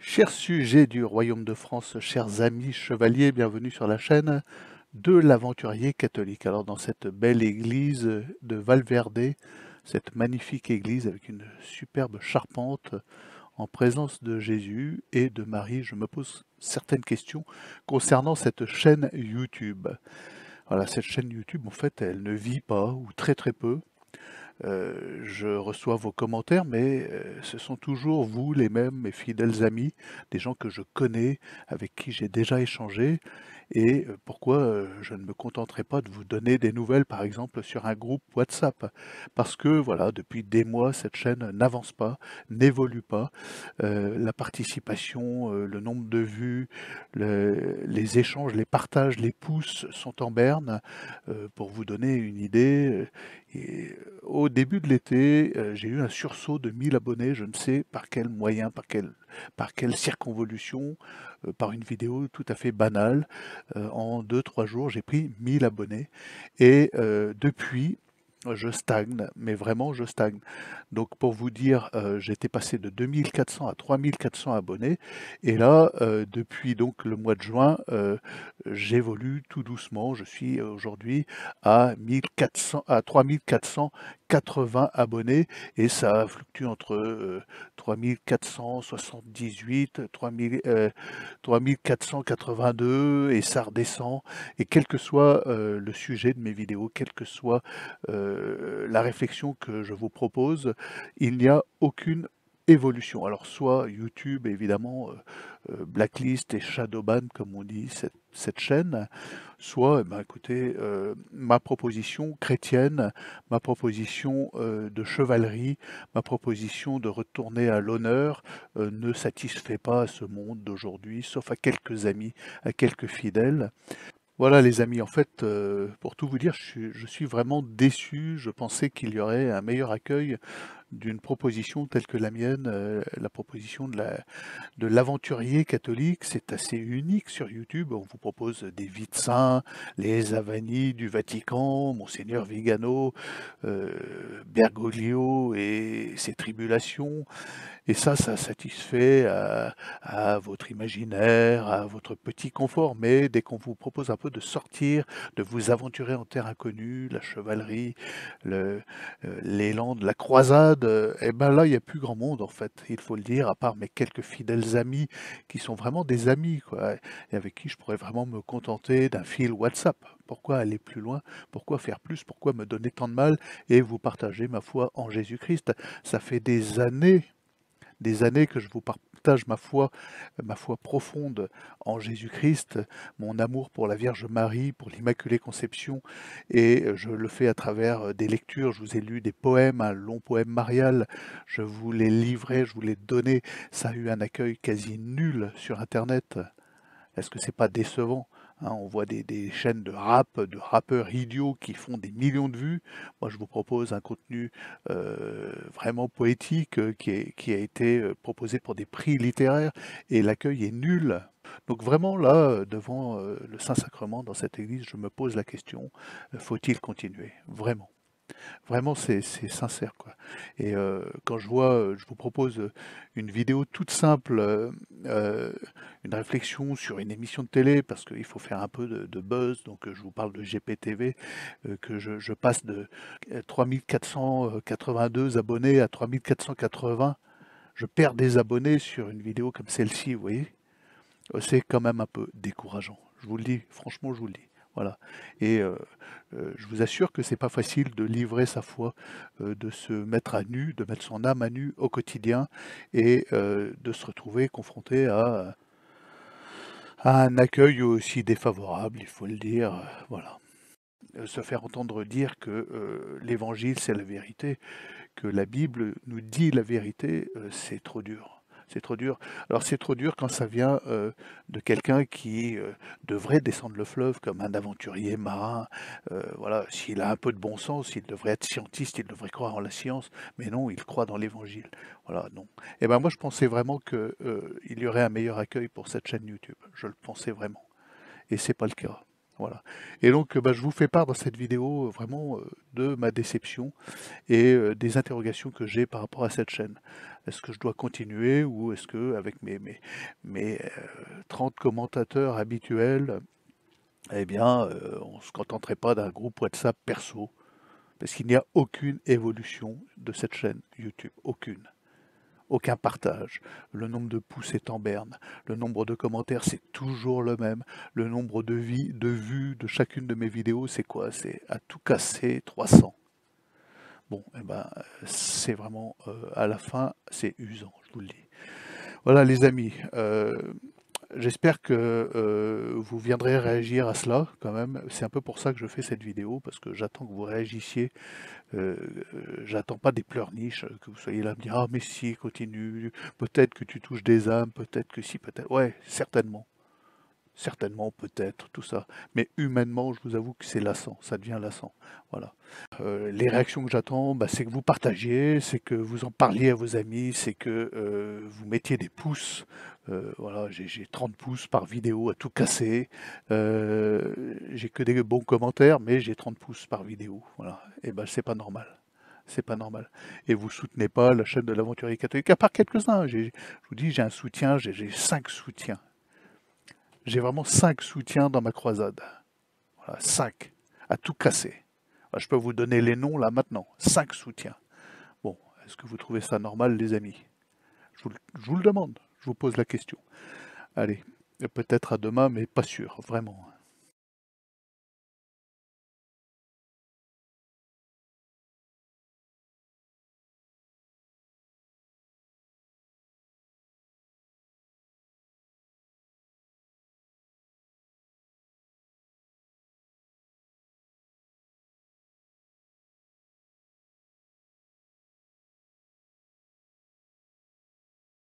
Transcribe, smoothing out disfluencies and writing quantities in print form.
Chers sujets du royaume de France, chers amis chevaliers, bienvenue sur la chaîne de l'aventurier catholique. Alors dans cette belle église de Valverde, cette magnifique église avec une superbe charpente en présence de Jésus et de Marie, je me pose certaines questions concernant cette chaîne YouTube. Voilà, cette chaîne YouTube, en fait, elle ne vit pas, ou très très peu. Je reçois vos commentaires, mais ce sont toujours vous, les mêmes, mes fidèles amis, des gens que je connais, avec qui j'ai déjà échangé. Et pourquoi je ne me contenterai pas de vous donner des nouvelles, par exemple, sur un groupe WhatsApp? Parce que, voilà, depuis des mois, cette chaîne n'avance pas, n'évolue pas. La participation, le nombre de vues, les échanges, les partages, les pouces sont en berne. Pour vous donner une idée, au début de l'été, j'ai eu un sursaut de 1000 abonnés, je ne sais par quel moyen, par quelle circonvolution, par une vidéo tout à fait banale. En 2-3 jours, j'ai pris 1000 abonnés et depuis, je stagne, mais vraiment je stagne. Donc pour vous dire, j'étais passé de 2400 à 3400 abonnés et là, depuis donc le mois de juin, j'évolue tout doucement. Je suis aujourd'hui à 1400 à 3480 abonnés et ça fluctue entre 3478, 3482 et ça redescend. Et quel que soit le sujet de mes vidéos, quelle que soit la réflexion que je vous propose, il n'y a aucune évolution. Alors soit YouTube évidemment blacklist et shadowban comme on dit cette chaîne, soit eh ben, écoutez ma proposition chrétienne, ma proposition de chevalerie, ma proposition de retourner à l'honneur ne satisfait pas ce monde d'aujourd'hui, sauf à quelques amis, à quelques fidèles. Voilà les amis, en fait, pour tout vous dire, je suis vraiment déçu. Je pensais qu'il y aurait un meilleur accueil d'une proposition telle que la mienne, la proposition de l'aventurier catholique. C'est assez unique sur YouTube. On vous propose des vies de saints, les avanies du Vatican, Monseigneur Vigano, Bergoglio et ses tribulations. Et ça satisfait à votre imaginaire, à votre petit confort. Mais dès qu'on vous propose un peu de sortir, de vous aventurer en terre inconnue, la chevalerie, l'élan de la croisade, et ben là, il n'y a plus grand monde en fait, il faut le dire, à part mes quelques fidèles amis qui sont vraiment des amis, quoi, et avec qui je pourrais vraiment me contenter d'un fil WhatsApp. Pourquoi aller plus loin? Pourquoi faire plus? Pourquoi me donner tant de mal et vous partager ma foi en Jésus-Christ? Ça fait des années que je vous partage ma foi profonde en Jésus-Christ, mon amour pour la Vierge Marie, pour l'Immaculée Conception, et je le fais à travers des lectures. Je vous ai lu des poèmes, un long poème marial, je vous l'ai livré, je vous l'ai donné. Ça a eu un accueil quasi nul sur Internet. Est-ce que c'est pas décevant? Hein, on voit des chaînes de rap, de rappeurs idiots qui font des millions de vues. Moi, je vous propose un contenu vraiment poétique qui a été proposé pour des prix littéraires et l'accueil est nul. Donc vraiment là, devant le Saint-Sacrement dans cette église, je me pose la question, faut-il continuer? Vraiment. Vraiment, c'est sincère, quoi. Et quand je vous propose une vidéo toute simple, une réflexion sur une émission de télé, parce qu'il faut faire un peu de buzz, donc je vous parle de GPTV, que je passe de 3482 abonnés à 3480, je perds des abonnés sur une vidéo comme celle-ci, vous voyez? C'est quand même un peu décourageant. Je vous le dis, franchement, je vous le dis. Voilà. Et je vous assure que c'est pas facile de livrer sa foi, de se mettre à nu, de mettre son âme à nu au quotidien et de se retrouver confronté à un accueil aussi défavorable, il faut le dire. Voilà. Se faire entendre dire que l'évangile c'est la vérité, que la Bible nous dit la vérité, c'est trop dur. C'est trop dur. Alors c'est trop dur quand ça vient de quelqu'un qui devrait descendre le fleuve comme un aventurier marin. Voilà, s'il a un peu de bon sens, il devrait être scientiste, il devrait croire en la science, mais non, il croit dans l'Évangile. Voilà, non. Et ben moi je pensais vraiment que il y aurait un meilleur accueil pour cette chaîne YouTube. Je le pensais vraiment, et c'est pas le cas. Voilà. Et donc, bah, je vous fais part dans cette vidéo vraiment de ma déception et des interrogations que j'ai par rapport à cette chaîne. Est-ce que je dois continuer ou est-ce que avec mes 30 commentateurs habituels, eh bien, on ne se contenterait pas d'un groupe WhatsApp perso? Parce qu'il n'y a aucune évolution de cette chaîne YouTube, aucune. Aucun partage. Le nombre de pouces est en berne. Le nombre de commentaires, c'est toujours le même. Le nombre de vues de chacune de mes vidéos, c'est quoi? C'est à tout casser 300. Bon, eh ben, c'est vraiment, à la fin, c'est usant, je vous le dis. Voilà les amis, j'espère que vous viendrez réagir à cela quand même. C'est un peu pour ça que je fais cette vidéo, parce que j'attends que vous réagissiez. Euh, J'attends pas des pleurniches, que vous soyez là à me dire: «Ah mais si, continue, peut-être que tu touches des âmes, peut-être que si, peut-être...» Ouais, certainement. Certainement, peut-être, tout ça. Mais humainement, je vous avoue que c'est lassant, ça devient lassant. Voilà. Les réactions que j'attends, bah, c'est que vous partagiez, c'est que vous en parliez à vos amis, c'est que vous mettiez des pouces. Voilà, j'ai 30 pouces par vidéo à tout casser. J'ai que des bons commentaires, mais j'ai 30 pouces par vidéo. Voilà. Et ben, c'est pas normal. C'est pas normal. Et vous soutenez pas la chaîne de l'Aventurier Catholique, à part quelques-uns. Je vous dis, j'ai un soutien, j'ai 5 soutiens. J'ai vraiment 5 soutiens dans ma croisade. Voilà, 5. À tout casser. Je peux vous donner les noms là maintenant. 5 soutiens. Bon, est-ce que vous trouvez ça normal, les amis? Je vous le demande. Je vous pose la question. Allez, peut-être à demain, mais pas sûr, vraiment.